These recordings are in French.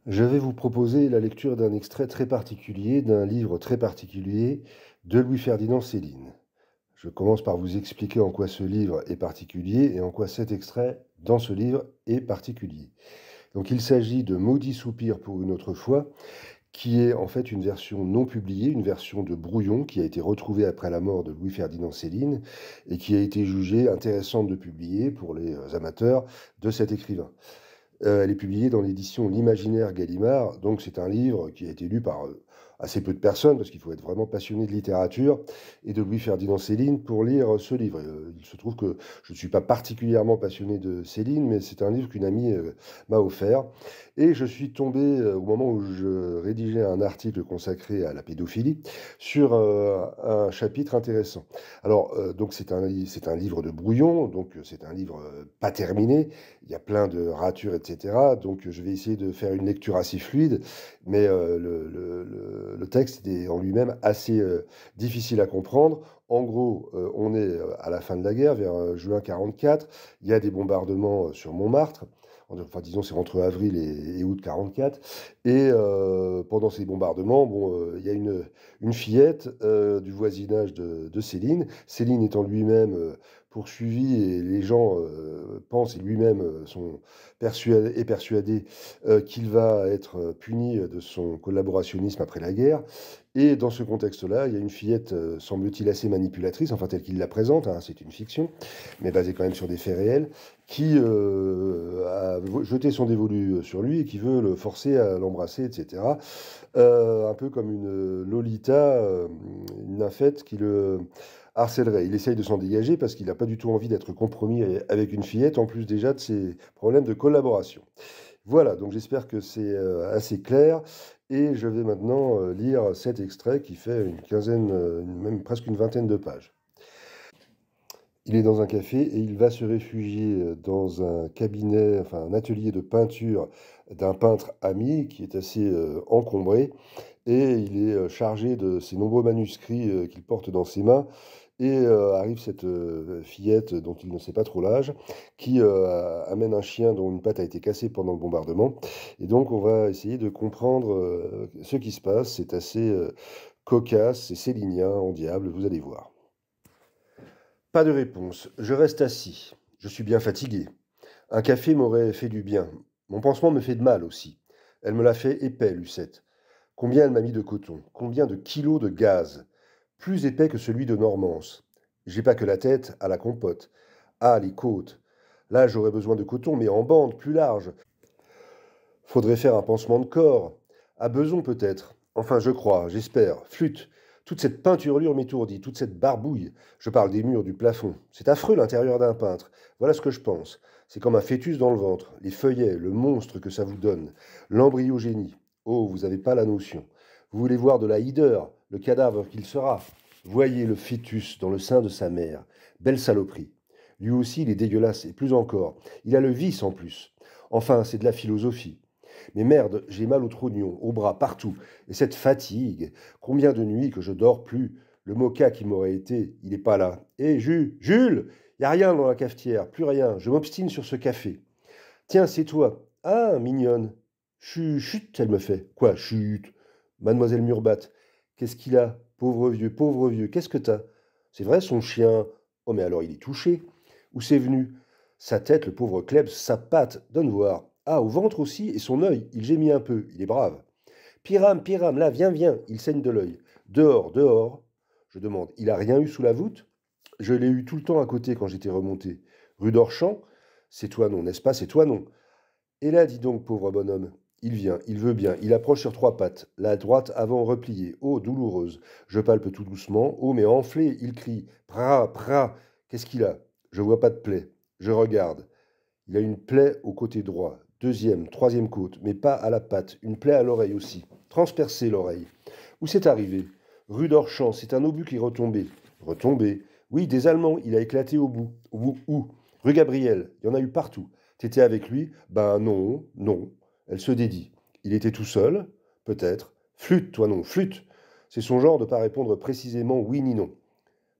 Je vais vous proposer la lecture d'un extrait très particulier, d'un livre très particulier de Louis-Ferdinand Céline. Je commence par vous expliquer en quoi ce livre est particulier et en quoi cet extrait dans ce livre est particulier. Donc il s'agit de Maudit soupir pour une autre fois, qui est en fait une version non publiée, une version de brouillon qui a été retrouvée après la mort de Louis-Ferdinand Céline et qui a été jugée intéressante de publier pour les amateurs de cet écrivain. Elle est publiée dans l'édition L'Imaginaire Gallimard, donc c'est un livre qui a été lu par, assez peu de personnes, parce qu'il faut être vraiment passionné de littérature et de Louis-Ferdinand Céline pour lire ce livre. Il se trouve que je ne suis pas particulièrement passionné de Céline, mais c'est un livre qu'une amie, m'a offert et je suis tombé, au moment où je rédigeais un article consacré à la pédophilie, sur, un chapitre intéressant. Alors, donc c'est un livre de brouillon, donc c'est un livre, pas terminé, il y a plein de ratures, etc. Donc, je vais essayer de faire une lecture assez fluide, mais le texte est en lui-même assez difficile à comprendre. En gros, on est à la fin de la guerre, vers juin 44. Il y a des bombardements sur Montmartre. Enfin, disons, c'est entre avril et août 44. Et pendant ces bombardements, bon, il y a une fillette du voisinage de Céline. Céline étant lui-même poursuivi et les gens pensent et lui-même sont persuadés qu'il va être puni de son collaborationnisme après la guerre. Et dans ce contexte-là, il y a une fillette, semble-t-il, assez manipulatrice, enfin telle qu'il la présente, hein, c'est une fiction, mais basée quand même sur des faits réels, qui a jeté son dévolu sur lui et qui veut le forcer à l'embrasser, etc. Un peu comme une Lolita, une nymphette qui le harcèlerait. Il essaye de s'en dégager parce qu'il n'a pas du tout envie d'être compromis avec une fillette, en plus déjà de ses problèmes de collaboration. Voilà, donc j'espère que c'est assez clair et je vais maintenant lire cet extrait qui fait une quinzaine, même presque une vingtaine de pages. Il est dans un café et il va se réfugier dans un cabinet, enfin un atelier de peinture d'un peintre ami qui est assez encombré et il est chargé de ces nombreux manuscrits qu'il porte dans ses mains. Et arrive cette fillette dont il ne sait pas trop l'âge, qui amène un chien dont une patte a été cassée pendant le bombardement. Et donc on va essayer de comprendre ce qui se passe. C'est assez cocasse, c'est célinien en diable, vous allez voir. Pas de réponse. Je reste assis. Je suis bien fatigué. Un café m'aurait fait du bien. Mon pansement me fait de mal aussi. Elle me l'a fait épais, Lucette. Combien elle m'a mis de coton? Combien de kilos de gaz? Plus épais que celui de Normance. J'ai pas que la tête à la compote. Ah, les côtes. Là, j'aurais besoin de coton, mais en bande, plus large. Faudrait faire un pansement de corps. À Beson, peut-être. Enfin, je crois, j'espère. Flûte. Toute cette peinturlure m'étourdit, toute cette barbouille. Je parle des murs, du plafond. C'est affreux l'intérieur d'un peintre. Voilà ce que je pense. C'est comme un fœtus dans le ventre. Les feuillets, le monstre que ça vous donne. L'embryogénie. Oh, vous n'avez pas la notion. Vous voulez voir de la hideur, le cadavre qu'il sera. Voyez le fœtus dans le sein de sa mère. Belle saloperie. Lui aussi, il est dégueulasse, et plus encore. Il a le vice en plus. Enfin, c'est de la philosophie. Mais merde, j'ai mal au trognon, au bras, partout. Et cette fatigue, combien de nuits que je dors plus. Le moka qui m'aurait été, il n'est pas là. Hé, Jules, y a rien dans la cafetière, plus rien. Je m'obstine sur ce café. Tiens, c'est toi. Ah, mignonne. Chut, elle me fait. Quoi, chut? Mademoiselle Murbat. Qu'est-ce qu'il a? Pauvre vieux, qu'est-ce que t'as? C'est vrai, son chien. Oh, mais alors il est touché. Où c'est venu? Sa tête, le pauvre Klebs, sa patte, donne voir. Ah, au ventre aussi, et son œil, il gémit un peu, il est brave. Pyram, là, viens, il saigne de l'œil. Dehors. Je demande, il a rien eu sous la voûte? Je l'ai eu tout le temps à côté quand j'étais remonté. Rue d'Orchamps? C'est toi non, n'est-ce pas, c'est toi non? Et là, dis donc, pauvre bonhomme. Il vient, il veut bien, il approche sur trois pattes, la droite avant repliée. Oh, douloureuse. Je palpe tout doucement. Oh, mais enflé, il crie. Pra. Qu'est-ce qu'il a? Je vois pas de plaie. Je regarde. Il a une plaie au côté droit. Deuxième, troisième côte, mais pas à la patte. Une plaie à l'oreille aussi. Transpercée l'oreille. Où c'est arrivé? Rue d'Orchamps, c'est un obus qui est retombé. Retombé? Oui, des Allemands, il a éclaté au bout. Au bout où? Rue Gabriel, il y en a eu partout. T'étais avec lui? Ben non. Elle se dédie. Il était tout seul? Peut-être. Flûte, toi non, flûte. C'est son genre de pas répondre précisément oui ni non.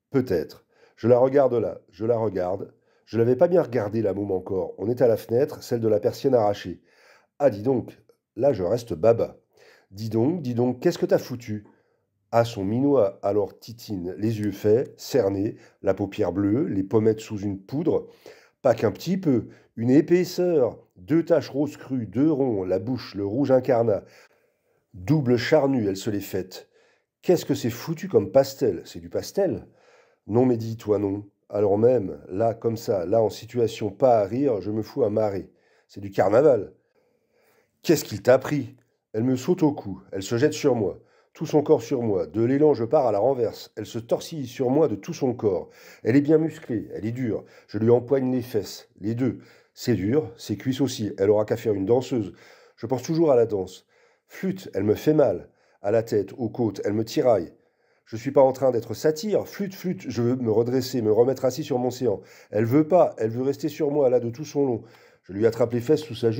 Peut-être. Je la regarde là, je la regarde. Je l'avais pas bien regardée la môme encore. On est à la fenêtre, celle de la persienne arrachée. Ah, dis donc, Là, je reste baba. Dis donc, qu'est-ce que t'as foutu? Ah, son minois alors titine, les yeux faits, cernés, la paupière bleue, les pommettes sous une poudre. Pas qu'un petit peu, une épaisseur, deux taches roses crues, deux ronds, la bouche, le rouge incarnat. Double charnue, elle se les faite. Qu'est-ce que c'est foutu comme pastel? C'est du pastel? Non, mais dis-toi non. Alors même, là, comme ça, là, en situation pas à rire, je me fous à marrer. C'est du carnaval. Qu'est-ce qu'il t'a pris? Elle me saute au cou, elle se jette sur moi, tout son corps sur moi. De l'élan, je pars à la renverse. Elle se tortille sur moi de tout son corps. Elle est bien musclée, elle est dure. Je lui empoigne les fesses, les deux. C'est dur, ses cuisses aussi. Elle aura qu'à faire une danseuse. Je pense toujours à la danse. Flûte, elle me fait mal. À la tête, aux côtes, elle me tiraille. Je suis pas en train d'être satire. Flûte, flûte, je veux me redresser, me remettre assis sur mon séant. Elle veut pas, elle veut rester sur moi, là, de tout son long. Je lui attrape les fesses sous sa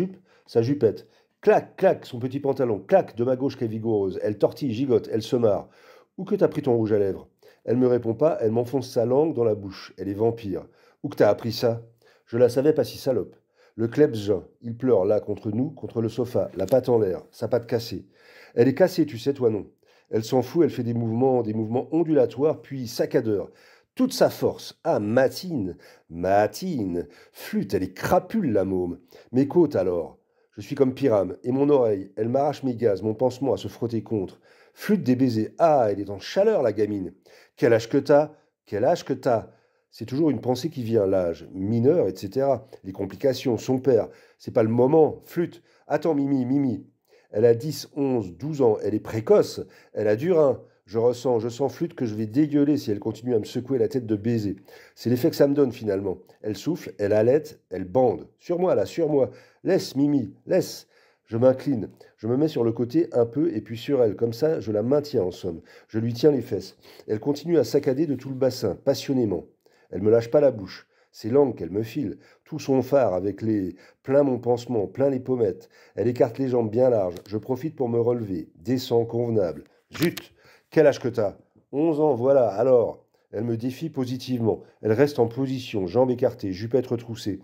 jupette. Clac, clac, son petit pantalon, clac, de ma gauche qu'elle vigoureuse. Elle tortille, gigote, elle se marre. Où que t'as pris ton rouge à lèvres? Elle me répond pas, elle m'enfonce sa langue dans la bouche. Elle est vampire. Où que t'as appris ça? Je la savais pas si salope. Le klebs, il pleure là, contre nous, contre le sofa, la patte en l'air, sa patte cassée. Elle est cassée, tu sais, toi non. Elle s'en fout, elle fait des mouvements ondulatoires, puis saccadeurs. Toute sa force. Ah, matine, matine. Flûte, elle est crapule, la môme. Mes côtes alors. Je suis comme Pyram, et mon oreille, elle m'arrache mes gaz, mon pansement à se frotter contre. Flûte des baisers. Ah, elle est en chaleur, la gamine. Quel âge que t'as? Quel âge que t'as? C'est toujours une pensée qui vient, l'âge, mineur, etc. Les complications, son père. C'est pas le moment. Flûte. Attends, Mimi, Mimi. Elle a 10, 11, 12 ans. Elle est précoce. Elle a du rein. Je sens flûte que je vais dégueuler si elle continue à me secouer la tête de baiser. C'est l'effet que ça me donne finalement. Elle souffle, elle halète, elle bande. Sur moi là, sur moi. Laisse, Mimi, laisse. Je m'incline, je me mets sur le côté un peu et puis sur elle, comme ça je la maintiens en somme. Je lui tiens les fesses. Elle continue à saccader de tout le bassin, passionnément. Elle me lâche pas la bouche. C'est l'angle qu'elle me file, tout son phare avec les plein mon pansement, plein les pommettes. Elle écarte les jambes bien larges. Je profite pour me relever, descends convenable. Zut! Quel âge que t'as? 11 ans, voilà, alors. Elle me défie positivement. Elle reste en position, jambes écartées, jupette retroussée.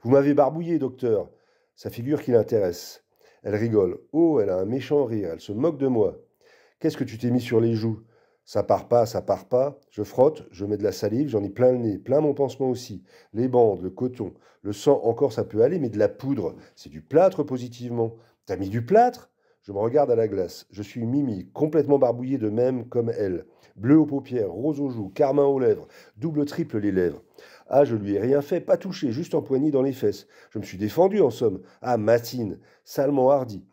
Vous m'avez barbouillé, docteur. Sa figure qui l'intéresse. Elle rigole. Oh, elle a un méchant rire. Elle se moque de moi. Qu'est-ce que tu t'es mis sur les joues? Ça part pas, ça part pas. Je frotte, je mets de la salive, j'en ai plein le nez, plein mon pansement aussi. Les bandes, le coton, le sang encore ça peut aller, mais de la poudre, c'est du plâtre positivement. T'as mis du plâtre? Je me regarde à la glace. Je suis Mimi, complètement barbouillée de même comme elle. Bleu aux paupières, rose aux joues, carmin aux lèvres, double triple les lèvres. Ah, je lui ai rien fait, pas touché, juste empoigné dans les fesses. Je me suis défendu en somme. Ah, matine, salement hardi.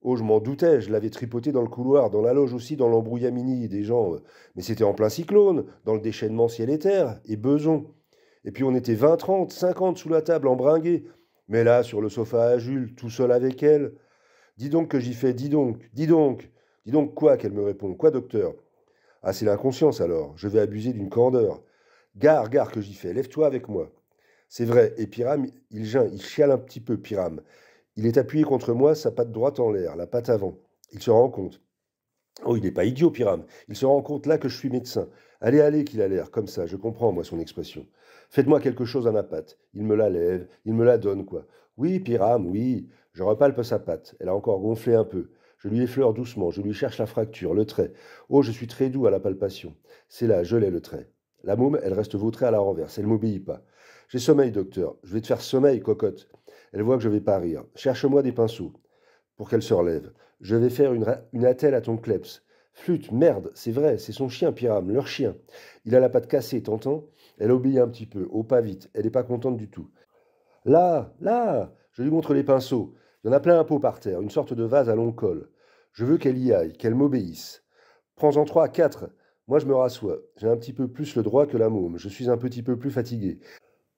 Oh, je m'en doutais, je l'avais tripoté dans le couloir, dans la loge aussi, dans l'embrouillamini des gens. Mais c'était en plein cyclone, dans le déchaînement ciel et terre, et beson. Et puis on était 20, 30, 50 sous la table, embringués. Mais là, sur le sofa à Jules, tout seul avec elle. Dis donc que j'y fais, dis donc, dis donc. Dis donc quoi qu'elle me répond, quoi docteur? Ah, c'est l'inconscience alors, je vais abuser d'une candeur. Gare, gare que j'y fais, lève-toi avec moi. C'est vrai, et Pyram, il geint, il chiale un petit peu, Pyram. Il est appuyé contre moi, sa patte droite en l'air, la patte avant. Il se rend compte. Oh, il n'est pas idiot, Pyram. Il se rend compte là que je suis médecin. Allez, allez, qu'il a l'air, comme ça, je comprends, moi, son expression. Faites-moi quelque chose à ma patte. Il me la lève, il me la donne, quoi. Oui, Pyram, oui. Je repalpe sa patte. Elle a encore gonflé un peu. Je lui effleure doucement, je lui cherche la fracture, le trait. Oh, je suis très doux à la palpation. C'est là, je l'ai, le trait. La môme, elle reste vautrée à la renverse, elle m'obéit pas. J'ai sommeil, docteur. Je vais te faire sommeil, cocotte. Elle voit que je vais pas rire. Cherche-moi des pinceaux pour qu'elle se relève. Je vais faire une attelle à ton kleps. Flûte, merde, c'est vrai, c'est son chien, Pyram, leur chien. Il a la patte cassée, t'entends? Elle obéit un petit peu, au pas vite, elle n'est pas contente du tout. Là, là, je lui montre les pinceaux. Il y en a plein un pot par terre, une sorte de vase à long col. Je veux qu'elle y aille, qu'elle m'obéisse. Prends-en 3, 4. Moi, je me rassois. J'ai un petit peu plus le droit que la môme. Je suis un petit peu plus fatigué.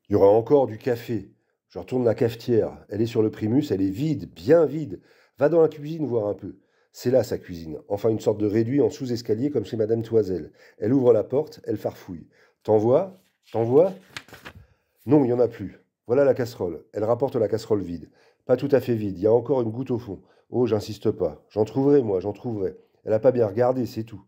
Il y aura encore du café. Je retourne la cafetière. Elle est sur le primus, elle est vide, bien vide. Va dans la cuisine voir un peu. C'est là sa cuisine. Enfin, une sorte de réduit en sous-escalier comme chez Madame Toiselle. Elle ouvre la porte, elle farfouille. T'en vois? T'en vois? Non, il n'y en a plus. Voilà la casserole. Elle rapporte la casserole vide. Pas tout à fait vide, il y a encore une goutte au fond. Oh, j'insiste pas. J'en trouverai, moi, j'en trouverai. Elle a pas bien regardé, c'est tout.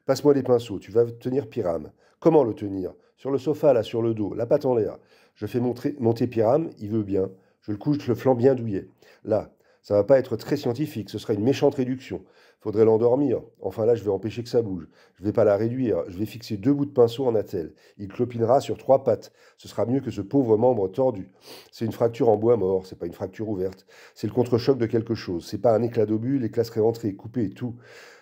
Passe-moi les pinceaux, tu vas tenir Pyram. Comment le tenir? Sur le sofa, là, sur le dos, la patte en l'air. Je fais monter Pyram, il veut bien. Je le couche le flanc bien douillet. Là, Ça va pas être très scientifique, ce sera une méchante réduction. Faudrait l'endormir. Enfin là, je vais empêcher que ça bouge. Je vais pas la réduire, je vais fixer 2 bouts de pinceau en attelle. Il clopinera sur 3 pattes. Ce sera mieux que ce pauvre membre tordu. C'est une fracture en bois mort, c'est pas une fracture ouverte. C'est le contre-choc de quelque chose. C'est pas un éclat d'obus, l'éclat serait rentré, coupé et tout.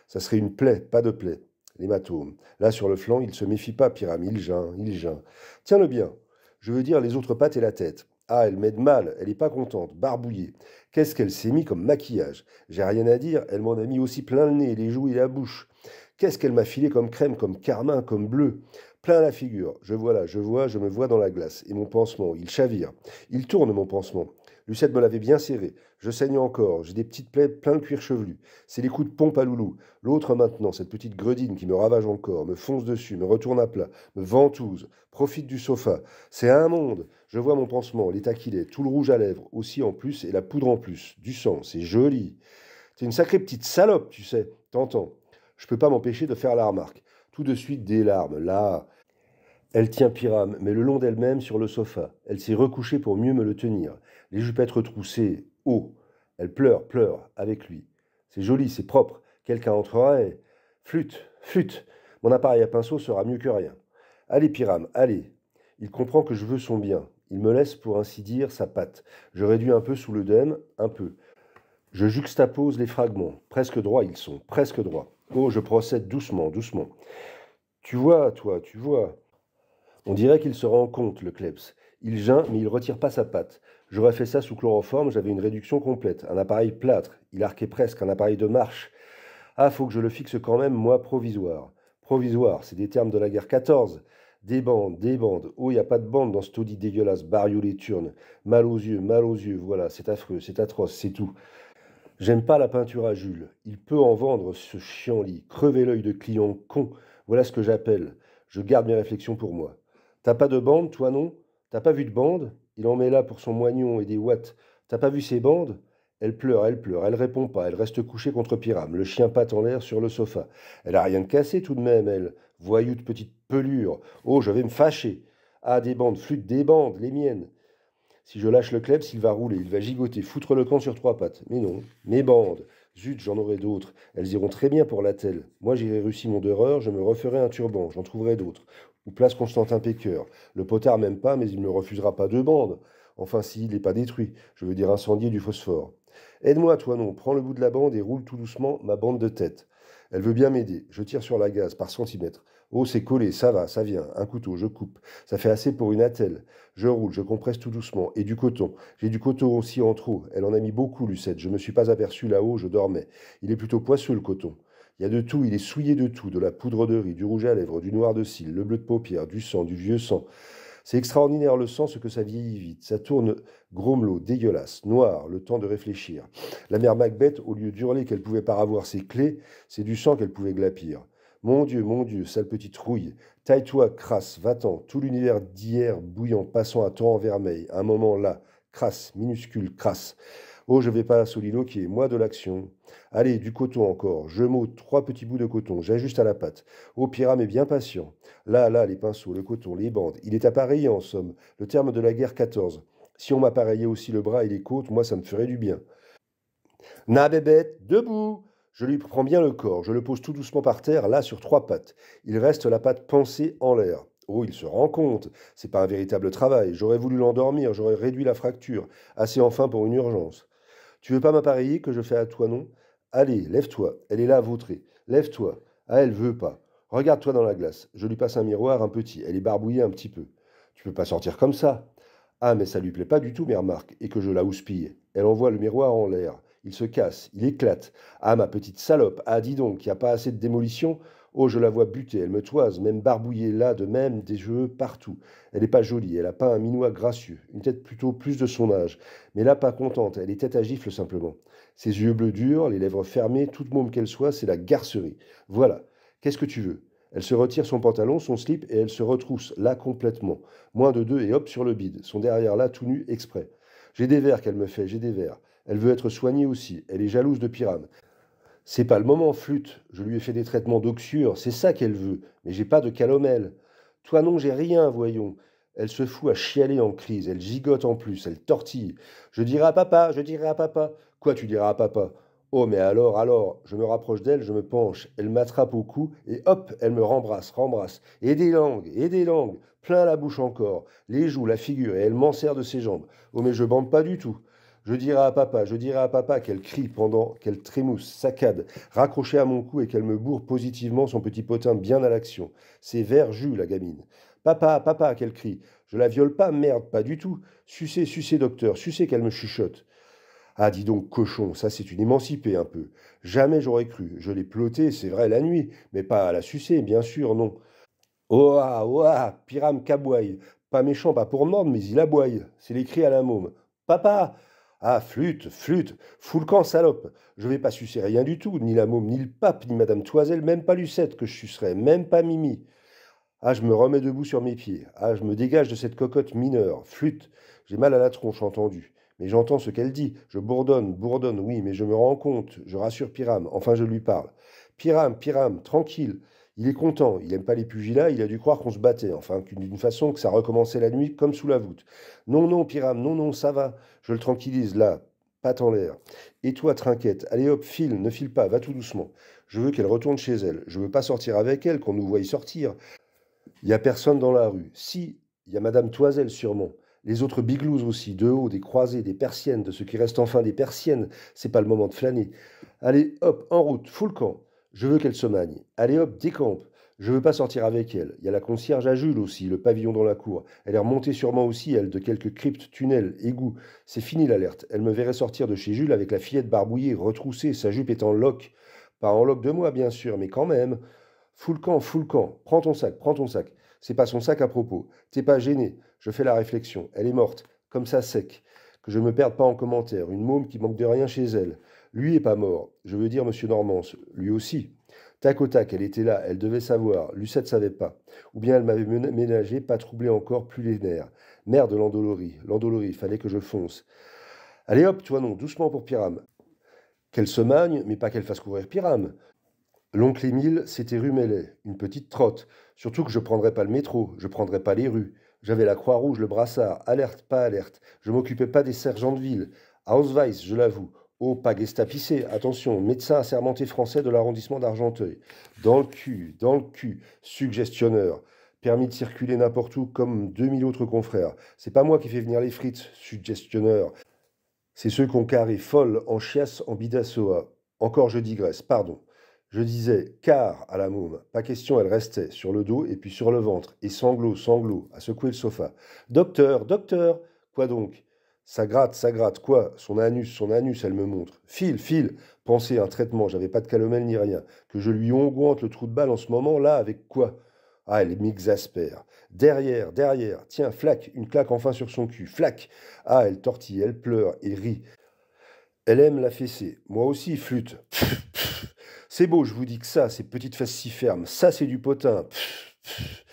Ça serait une plaie, pas de plaie. L'hématome. Là, sur le flanc, il se méfie pas, Pyram. Il geint, il geint. Tiens-le bien. Je veux dire les autres pattes et la tête. Ah, elle m'aide mal, elle est pas contente, barbouillée. Qu'est-ce qu'elle s'est mis comme maquillage? J'ai rien à dire, elle m'en a mis aussi plein le nez, les joues et la bouche. Qu'est-ce qu'elle m'a filé comme crème, comme carmin, comme bleu? Plein la figure. Je vois là, je me vois dans la glace. Et mon pansement, il chavire. Il tourne, mon pansement. Lucette me l'avait bien serré. Je saigne encore, j'ai des petites plaies plein de cuir chevelu. C'est les coups de pompe à loulou. L'autre maintenant, cette petite gredine qui me ravage encore, me fonce dessus, me retourne à plat, me ventouse, profite du sofa. C'est un monde. Je vois mon pansement, l'état qu'il est, tout le rouge à lèvres, aussi en plus, et la poudre en plus. Du sang, c'est joli. T'es une sacrée petite salope, tu sais. T'entends. Je peux pas m'empêcher de faire la remarque. Tout de suite des larmes, là. Elle tient Pyram, mais le long d'elle-même sur le sofa. Elle s'est recouchée pour mieux me le tenir. Les jupettes retroussées, haut. Elle pleure, pleure, avec lui. C'est joli, c'est propre. Quelqu'un entrerait. Flûte, flûte. Mon appareil à pinceau sera mieux que rien. Allez, Pyram, allez. Il comprend que je veux son bien. Il me laisse, pour ainsi dire, sa patte. Je réduis un peu sous l'œdème, un peu. Je juxtapose les fragments. Presque droits ils sont, presque droits. Oh, je procède doucement, doucement. Tu vois, toi, tu vois. On dirait qu'il se rend compte, le Klebs. Il geint, mais il retire pas sa patte. J'aurais fait ça sous chloroforme, j'avais une réduction complète. Un appareil plâtre. Il arquait presque, un appareil de marche. Ah, faut que je le fixe quand même, moi, provisoire. Provisoire, c'est des termes de la guerre 14. Des bandes, des bandes. Oh, y a pas de bande dans ce taudis dégueulasse, bariolé turne. Mal aux yeux, voilà, c'est affreux, c'est atroce, c'est tout. J'aime pas la peinture à Jules. Il peut en vendre, ce chiant-lit. Crever l'œil de client con. Voilà ce que j'appelle. Je garde mes réflexions pour moi. T'as pas de bande, toi non? T'as pas vu de bande? Il en met là pour son moignon et des watts. T'as pas vu ces bandes? Elle répond pas, elle reste couchée contre Pyram, le chien patte en l'air sur le sofa. Elle a rien de cassé tout de même, elle. Voyou de petite pelure. Oh, je vais me fâcher. Ah, des bandes, flûte des bandes, les miennes. Si je lâche le Klebs, il va rouler, il va gigoter, foutre le camp sur 3 pattes. Mais non, mes bandes. Zut, j'en aurai d'autres. Elles iront très bien pour l'attelle. Moi, j'irai Russie mon d'horreur, je me referai un turban, j'en trouverai d'autres. Ou place Constantin Pécœur. Le potard m'aime pas, mais il ne me refusera pas 2 bandes. Enfin, s'il n'est pas détruit, je veux dire incendié du phosphore. Aide-moi, toi non, prends le bout de la bande et roule tout doucement ma bande de tête. Elle veut bien m'aider. Je tire sur la gaze par centimètre. Oh, c'est collé, ça va, ça vient. Un couteau, je coupe. Ça fait assez pour une attelle. Je roule, je compresse tout doucement. Et du coton. J'ai du coton aussi en trop. Elle en a mis beaucoup, Lucette. Je me suis pas aperçu là-haut, je dormais. Il est plutôt poisseux, le coton. Il y a de tout, il est souillé de tout, de la poudre de riz, du rouge à lèvres, du noir de cils, le bleu de paupières, du sang, du vieux sang. C'est extraordinaire le sang, ce que ça vieillit vite. Ça tourne gromelot, dégueulasse, noir, le temps de réfléchir. La mère Macbeth, au lieu d'hurler qu'elle pouvait pas avoir ses clés, c'est du sang qu'elle pouvait glapir. Mon Dieu, sale petite rouille. Taille-toi, crasse, va-t'en. Tout l'univers d'hier bouillant, passant à temps en vermeil. Un moment là, crasse, minuscule, crasse. Oh, je vais pas soliloquer, moi de l'action. Allez, du coton encore. Je m'ôte 3 petits bouts de coton, j'ajuste à la pâte. Oh, Pyram est bien patient. Là, les pinceaux, le coton, les bandes. Il est appareillé en somme, le terme de la guerre 14. Si on m'appareillait aussi le bras et les côtes, moi ça me ferait du bien. Na bébête, debout! Je lui prends bien le corps, je le pose tout doucement par terre, là sur 3 pattes. Il reste la patte pansée en l'air. Oh, il se rend compte. C'est pas un véritable travail. J'aurais voulu l'endormir, j'aurais réduit la fracture. Assez enfin pour une urgence. Tu veux pas m'appareiller que je fais à toi, non? Allez, lève-toi. Elle est là, vautrée. Lève-toi. Ah, elle veut pas. Regarde-toi dans la glace. Je lui passe un miroir, un petit. Elle est barbouillée un petit peu. Tu peux pas sortir comme ça. Ah, mais ça lui plaît pas du tout, mes remarques, et que je la houspille. Elle envoie le miroir en l'air. Il se casse, il éclate. Ah, ma petite salope. Ah, dis donc, y a pas assez de démolition? Oh, je la vois buter, elle me toise, même barbouillée là, de même, des cheveux partout. Elle n'est pas jolie, elle a pas un minois gracieux, une tête plutôt plus de son âge. Mais là, pas contente, elle est tête à gifle simplement. Ses yeux bleus durs, les lèvres fermées, toute môme qu'elle soit, c'est la garcerie. Voilà. Qu'est-ce que tu veux? Elle se retire son pantalon, son slip, et elle se retrousse, là complètement. Moins de deux, et hop sur le bide, son derrière là, tout nu, exprès. J'ai des vers qu'elle me fait, j'ai des vers. Elle veut être soignée aussi, elle est jalouse de Pyram. C'est pas le moment, flûte. Je lui ai fait des traitements d'oxure, c'est ça qu'elle veut. Mais j'ai pas de calomel. Toi non, j'ai rien, voyons. Elle se fout à chialer en crise, elle gigote en plus, elle tortille. Je dirai à papa, je dirai à papa. Quoi, tu diras à papa? Oh, mais alors, je me rapproche d'elle, je me penche, elle m'attrape au cou et hop, elle me rembrasse, rembrasse. Et des langues, plein la bouche encore, les joues, la figure, et elle m'enserre de ses jambes. Oh, mais je bande pas du tout. Je dirai à papa qu'elle crie pendant qu'elle trémousse, saccade, raccrochée à mon cou et qu'elle me bourre positivement son petit potin bien à l'action. C'est vert jus, la gamine. Papa, papa, qu'elle crie. Je la viole pas, merde, pas du tout. Sucez, sucez, docteur, sucez qu'elle me chuchote. Ah, dis donc, cochon, ça c'est une émancipée un peu. Jamais j'aurais cru. Je l'ai ploté, c'est vrai, la nuit, mais pas à la sucer, bien sûr, non. Oh ah, Pyram qu'aboye. Pas méchant, pas pour mordre, mais il aboye. C'est les cris à la môme. Papa! Ah, flûte, flûte, fous le camp, salope. Je vais pas sucer rien du tout, ni la môme, ni le pape, ni madame Toiselle, même pas Lucette que je sucerai, même pas Mimi. Ah, je me remets debout sur mes pieds. Ah, je me dégage de cette cocotte mineure. Flûte. J'ai mal à la tronche, entendu. Mais j'entends ce qu'elle dit. Je bourdonne, bourdonne, oui, mais je me rends compte. Je rassure Pyram. Enfin, je lui parle. Pyram, Pyram, tranquille. Il est content. Il aime pas les pugilats. Il a dû croire qu'on se battait. Enfin, d'une façon que ça recommençait la nuit comme sous la voûte. Non, non, Pyram, non, non, ça va. Je le tranquillise là. Patte en l'air. Et toi, trinquette. Allez hop, file, ne file pas, va tout doucement. Je veux qu'elle retourne chez elle. Je veux pas sortir avec elle, qu'on nous voie y sortir. Il y a personne dans la rue. Si, il y a madame Toiselle sûrement. Les autres biglouz aussi, de haut, des croisées, des persiennes, de ce qui reste enfin des persiennes. C'est pas le moment de flâner. Allez, hop, en route, full camp. Je veux qu'elle se magne. Allez, hop, décampe. Je veux pas sortir avec elle. Il y a la concierge à Jules aussi, le pavillon dans la cour. Elle est remontée sûrement aussi, elle, de quelques cryptes, tunnels, égouts. C'est fini l'alerte. Elle me verrait sortir de chez Jules avec la fillette barbouillée, retroussée, sa jupe est en loque. Pas en loque de moi, bien sûr, mais quand même. Full camp, full camp. Prends ton sac, prends ton sac. C'est pas son sac à propos. T'es pas gêné. Je fais la réflexion. Elle est morte, comme ça sec. Que je me perde pas en commentaire. Une môme qui manque de rien chez elle. Lui est pas mort. Je veux dire monsieur Normance. Lui aussi. Tac au tac, elle était là, elle devait savoir. Lucette savait pas. Ou bien elle m'avait ménagé, pas troublé encore, plus les nerfs. Merde, l'endolorie, fallait que je fonce. Allez hop, toi non, doucement pour Pyram. Qu'elle se magne, mais pas qu'elle fasse courir Pyram. L'oncle Émile, c'était rue Mellet, une petite trotte. Surtout que je prendrais pas le métro, je prendrais pas les rues. J'avais la Croix-Rouge, le brassard, alerte, pas alerte. Je m'occupais pas des sergents de ville. Ausweis, je l'avoue. Oh, pas gestapissé, attention, médecin assermenté français de l'arrondissement d'Argenteuil. Dans le cul, suggestionneur. Permis de circuler n'importe où comme 2000 autres confrères. C'est pas moi qui fais venir les frites, suggestionneur. C'est ceux qu'on carré folle en chiasse en bidassoa. Encore je digresse, pardon. Je disais car à la môme. Pas question, elle restait sur le dos et puis sur le ventre. Et sanglot, sanglot, à secouer le sofa. Docteur, docteur. Quoi donc? Ça gratte, quoi? Son anus, elle me montre. File, file. Pensez, un traitement, j'avais pas de calomel ni rien. Que je lui onguente le trou de balle en ce moment, là, avec quoi? Ah, elle m'exaspère. Derrière, derrière. Tiens, flac, une claque enfin sur son cul. Flac. Ah, elle tortille, elle pleure et rit. Elle aime la fessée. Moi aussi, flûte. Pff, pff. C'est beau, je vous dis que ça, ces petites fesses si fermes. Ça, c'est du potin. Pff, pff.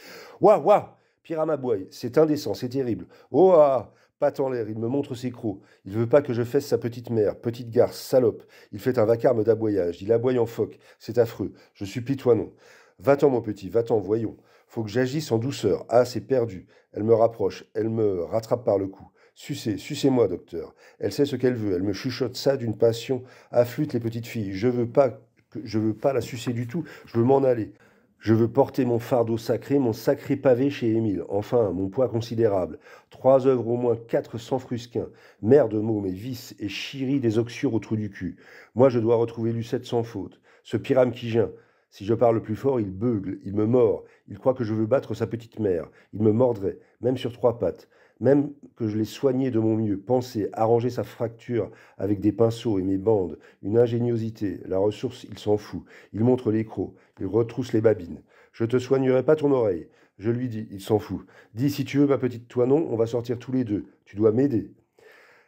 Ouah, ouah. Piramaboy, c'est indécent, c'est terrible. Oh ah, patte en l'air, il me montre ses crocs. Il veut pas que je fesse sa petite mère, petite garce, salope. Il fait un vacarme d'aboyage. Il aboye en phoque. C'est affreux. Je supplie toi non. Va-t'en, mon petit, va-t'en, voyons. Faut que j'agisse en douceur. Ah, c'est perdu. Elle me rapproche, elle me rattrape par le cou. Sucez, sucez-moi, docteur. Elle sait ce qu'elle veut, elle me chuchote ça d'une passion. Afflûte les petites filles. Je veux pas la sucer du tout, je veux m'en aller. Je veux porter mon fardeau sacré, mon sacré pavé chez Émile. Enfin, mon poids considérable. 3 œuvres au moins, 400 frusquins. Mère de mots, mes vices et chiries des oxyures au trou du cul. Moi, je dois retrouver Lucette sans faute. Ce Pyrame qui gêne. Si je parle plus fort, il beugle, il me mord. Il croit que je veux battre sa petite mère. Il me mordrait, même sur 3 pattes. Même que je l'ai soigné de mon mieux, pensé, arrangé sa fracture avec des pinceaux et mes bandes, une ingéniosité, la ressource, il s'en fout. Il montre les crocs, il retrousse les babines. Je te soignerai pas ton oreille. Je lui dis, il s'en fout. Dis, si tu veux, ma petite Toinon, on va sortir tous les deux. Tu dois m'aider.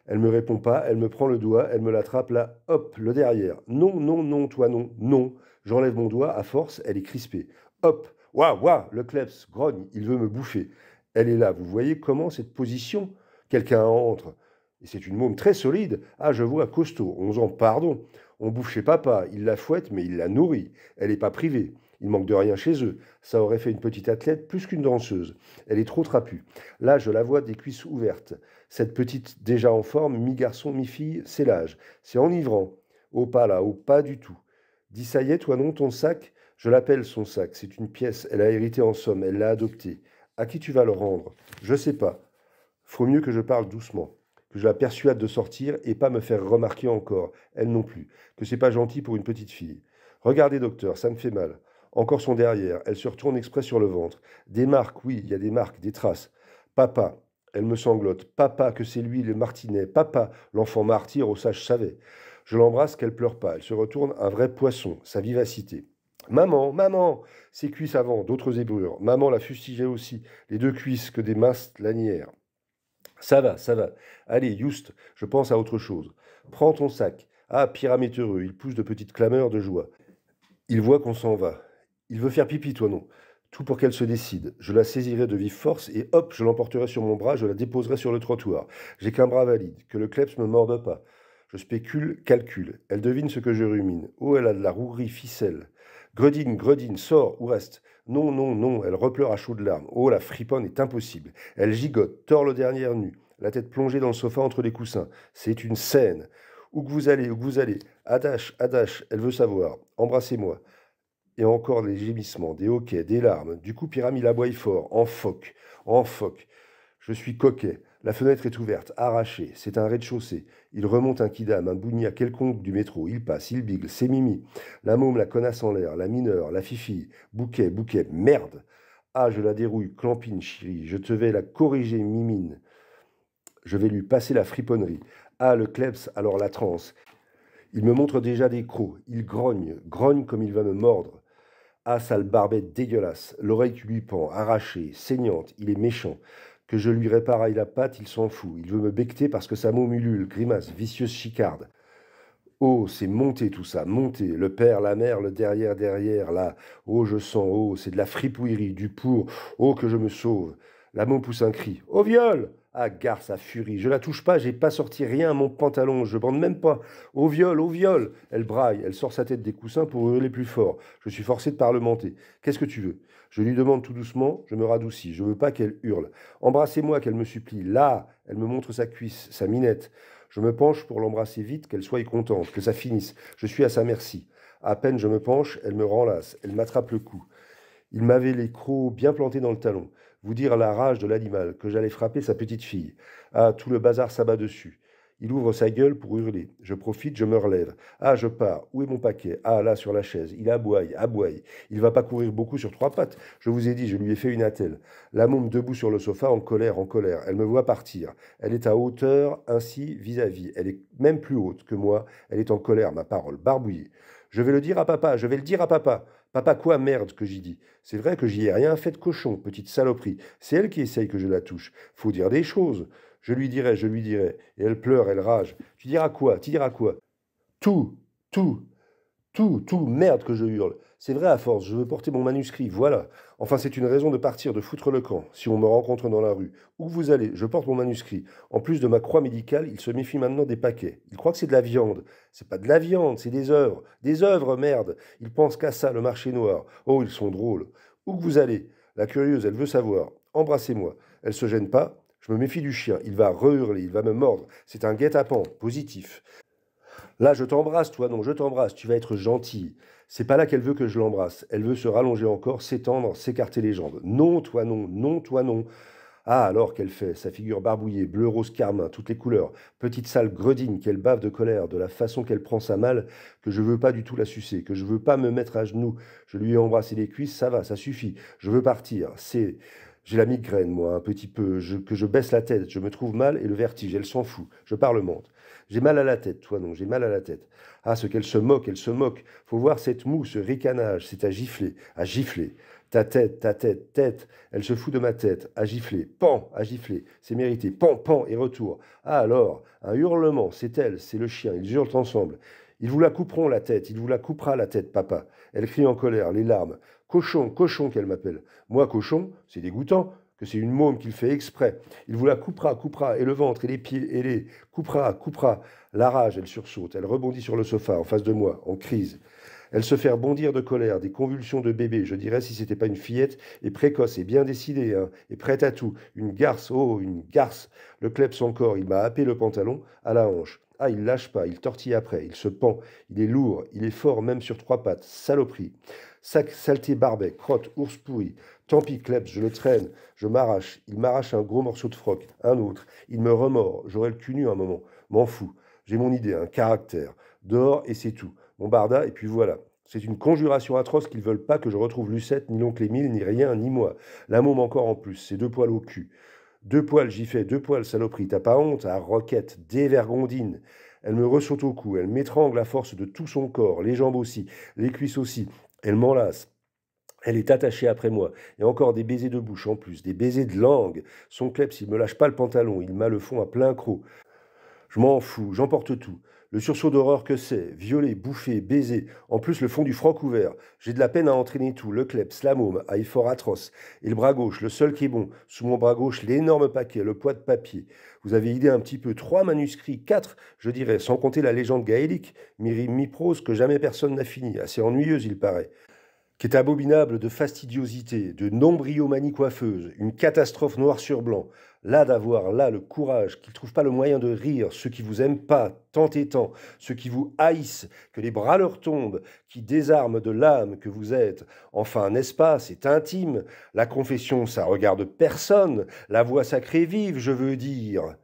Elle me répond pas, elle me prend le doigt, elle me l'attrape là, hop, le derrière. Non, non, non, Toinon, non. J'enlève mon doigt, à force, elle est crispée. Hop, ouah, ouah, le kleps, grogne, il veut me bouffer. Elle est là, vous voyez comment cette position? Quelqu'un entre. Et c'est une môme très solide. Ah, je vois, costaud, 11 ans, pardon. On bouffe chez papa, il la fouette, mais il la nourrit. Elle n'est pas privée. Il manque de rien chez eux. Ça aurait fait une petite athlète plus qu'une danseuse. Elle est trop trapue. Là, je la vois des cuisses ouvertes. Cette petite, déjà en forme, mi-garçon, mi-fille, c'est l'âge. C'est enivrant. Oh, pas là, oh, pas du tout. Dis ça y est, toi non, ton sac? Je l'appelle son sac. C'est une pièce. Elle a hérité en somme. Elle l'a adopté. À qui tu vas le rendre? Je sais pas. Faut mieux que je parle doucement, que je la persuade de sortir et pas me faire remarquer encore, elle non plus, que c'est pas gentil pour une petite fille. Regardez, docteur, ça me fait mal. Encore son derrière, elle se retourne exprès sur le ventre. Des marques, oui, il y a des marques, des traces. Papa, elle me sanglote. Papa, que c'est lui, le martinet. Papa, l'enfant martyr, au sage savait. Je l'embrasse, qu'elle pleure pas. Elle se retourne, un vrai poisson, sa vivacité. Maman, maman, ses cuisses avant, d'autres zébrures. Maman la fustigeait aussi, les deux cuisses que des minces lanières. Ça va, ça va. Allez, Youst, je pense à autre chose. Prends ton sac. Ah, Pyram est heureux, il pousse de petites clameurs de joie. Il voit qu'on s'en va. Il veut faire pipi, toi non. Tout pour qu'elle se décide. Je la saisirai de vive force et hop, je l'emporterai sur mon bras, je la déposerai sur le trottoir. J'ai qu'un bras valide, que le kleps me morde pas. Je spécule, calcule. Elle devine ce que je rumine. Oh, elle a de la rouerie, ficelle. Gredine, Gredine, sors ou reste. Non, non, non, elle repleure à chaudes larmes. Oh, la friponne est impossible. Elle gigote, tord le dernier nu, la tête plongée dans le sofa entre les coussins. C'est une scène. Où que vous allez, où que vous allez. Adache, Adache, elle veut savoir. Embrassez-moi. Et encore des gémissements, des hoquets, des larmes. Du coup, Pyram, il aboie fort, en phoque, en phoque. Je suis coquet. La fenêtre est ouverte, arrachée. C'est un rez-de-chaussée. Il remonte un kidam, un bougna quelconque du métro. Il passe, il bigle, c'est Mimi. La môme, la connasse en l'air, la mineure, la fifille. Bouquet, bouquet, merde. Ah, je la dérouille, clampine, chérie. Je te vais la corriger, mimine. Je vais lui passer la friponnerie. Ah, le kleps, alors la transe. Il me montre déjà des crocs. Il grogne, grogne comme il va me mordre. Ah, sale barbette dégueulasse, l'oreille qui lui pend, arrachée, saignante, il est méchant. Que je lui réparaille la patte, il s'en fout. Il veut me becqueter parce que sa môme ulule, grimace, vicieuse chicarde. Oh, c'est monté tout ça, monté. Le père, la mère, le derrière, derrière, là. Oh, je sens, oh, c'est de la fripouillerie, du pour. Oh, que je me sauve. La môme pousse un cri. Au viol! Ah, gare sa furie. Je la touche pas, j'ai pas sorti rien à mon pantalon, je bande même pas. Au viol, au viol! Elle braille, elle sort sa tête des coussins pour hurler plus fort. Je suis forcé de parlementer. Qu'est-ce que tu veux? Je lui demande tout doucement, je me radoucis. Je veux pas qu'elle hurle. Embrassez-moi, qu'elle me supplie. Là! Elle me montre sa cuisse, sa minette. Je me penche pour l'embrasser vite, qu'elle soit contente, que ça finisse. Je suis à sa merci. À peine je me penche, elle me renlace, elle m'attrape le cou. Il m'avait les crocs bien plantés dans le talon. Vous dire la rage de l'animal, que j'allais frapper sa petite fille. Ah, tout le bazar s'abat dessus. Il ouvre sa gueule pour hurler. Je profite, je me relève. Ah, je pars. Où est mon paquet? Ah, là, sur la chaise. Il aboye, aboye. Il va pas courir beaucoup sur trois pattes. Je vous ai dit, je lui ai fait une attelle. La môme debout sur le sofa, en colère, en colère. Elle me voit partir. Elle est à hauteur, ainsi, vis-à-vis. Elle est même plus haute que moi. Elle est en colère, ma parole, barbouillée. Je vais le dire à papa, je vais le dire à papa. Papa quoi, merde, que j'y dis. C'est vrai que j'y ai rien fait de cochon, petite saloperie. C'est elle qui essaye que je la touche. Faut dire des choses. Je lui dirai, je lui dirai. Et elle pleure, elle rage. Tu diras quoi? Tu diras quoi? Tout, tout, tout, merde que je hurle. C'est vrai à force, je veux porter mon manuscrit, voilà. Enfin, c'est une raison de partir, de foutre le camp, si on me rencontre dans la rue. Où que vous allez, je porte mon manuscrit. En plus de ma croix médicale, il se méfie maintenant des paquets. Il croit que c'est de la viande. C'est pas de la viande, c'est des œuvres. Des œuvres, merde. Ils pensent qu'à ça, le marché noir. Oh, ils sont drôles. Où que vous allez? La curieuse, elle veut savoir. Embrassez-moi. Elle se gêne pas. Je me méfie du chien. Il va re-hurler, il va me mordre. C'est un guet-apens, positif. Là, je t'embrasse, toi, non, je t'embrasse, tu vas être gentil. C'est pas là qu'elle veut que je l'embrasse. Elle veut se rallonger encore, s'étendre, s'écarter les jambes. Non, toi, non, non, toi, non. Ah, alors qu'elle fait, sa figure barbouillée, bleu, rose, carmin, toutes les couleurs, petite sale gredine qu'elle bave de colère, de la façon qu'elle prend sa malle, que je veux pas du tout la sucer, que je veux pas me mettre à genoux. Je lui ai embrassé les cuisses, ça va, ça suffit. Je veux partir. J'ai la migraine, moi, un petit peu, que je baisse la tête, je me trouve mal et le vertige, elle s'en fout. Je parlemente. J'ai mal à la tête, toi non, j'ai mal à la tête. Ah, ce qu'elle se moque, elle se moque. Faut voir cette moue, ce ricanage, c'est à gifler, à gifler. Ta tête, tête. Elle se fout de ma tête, à gifler. Pan, à gifler. C'est mérité. Pan, pan, et retour. Ah alors, un hurlement, c'est elle, c'est le chien, ils hurlent ensemble. Ils vous la couperont la tête, il vous la coupera la tête, papa. Elle crie en colère, les larmes. Cochon, cochon qu'elle m'appelle. Moi, cochon, c'est dégoûtant. que c'est une môme qu'il fait exprès. Il vous la coupera, et le ventre, et les pieds, et les coupera. La rage, elle sursaute, elle rebondit sur le sofa, en face de moi, en crise. Elle se fait bondir de colère, des convulsions de bébé, je dirais si c'était pas une fillette, et précoce, et bien décidée, hein, et prête à tout. Une garce, oh, une garce. Le kleps encore, il m'a happé le pantalon à la hanche. Ah, il lâche pas, il tortille après, il se pend, il est lourd, il est fort même sur trois pattes, saloperie. Sac, saleté, barbet, crotte, ours pourri. Tant pis, kleps, je le traîne, je m'arrache. Il m'arrache un gros morceau de froc, un autre. Il me remord, j'aurai le cul nu un moment. M'en fous. J'ai mon idée, un caractère. Dehors et c'est tout. Mon barda, et puis voilà. C'est une conjuration atroce qu'ils veulent pas que je retrouve Lucette, ni l'oncle Émile, ni rien, ni moi. La môme encore en plus, c'est deux poils au cul. Deux poils, j'y fais, deux poils, saloperie. T'as pas honte, à roquette, dévergondine. Elle me ressaute au cou, elle m'étrangle à force de tout son corps, les jambes aussi, les cuisses aussi. Elle m'enlace. Elle est attachée après moi. Et encore des baisers de bouche en plus, des baisers de langue. Son kleps, il me lâche pas le pantalon, il m'a le fond à plein croc. Je m'en fous, j'emporte tout. Le sursaut d'horreur que c'est, violer, bouffer, baiser, en plus le fond du froc ouvert. J'ai de la peine à entraîner tout, le kleps, la môme, à effort atroce. Et le bras gauche, le seul qui est bon. Sous mon bras gauche, l'énorme paquet, le poids de papier. Vous avez idée un petit peu, 3 manuscrits, 4, je dirais, sans compter la légende gaélique, mi-rime, mi-prose, que jamais personne n'a fini, assez ennuyeuse il paraît, qui est abominable de fastidiosité, de nombryomanie coiffeuse, une catastrophe noir sur blanc. Là d'avoir là le courage, qu'ils ne trouvent pas le moyen de rire, ceux qui vous aiment pas, tant et tant, ceux qui vous haïssent, que les bras leur tombent, qui désarment de l'âme que vous êtes. Enfin, n'est-ce pas, c'est intime. La confession, ça regarde personne. La voix sacrée vive, je veux dire.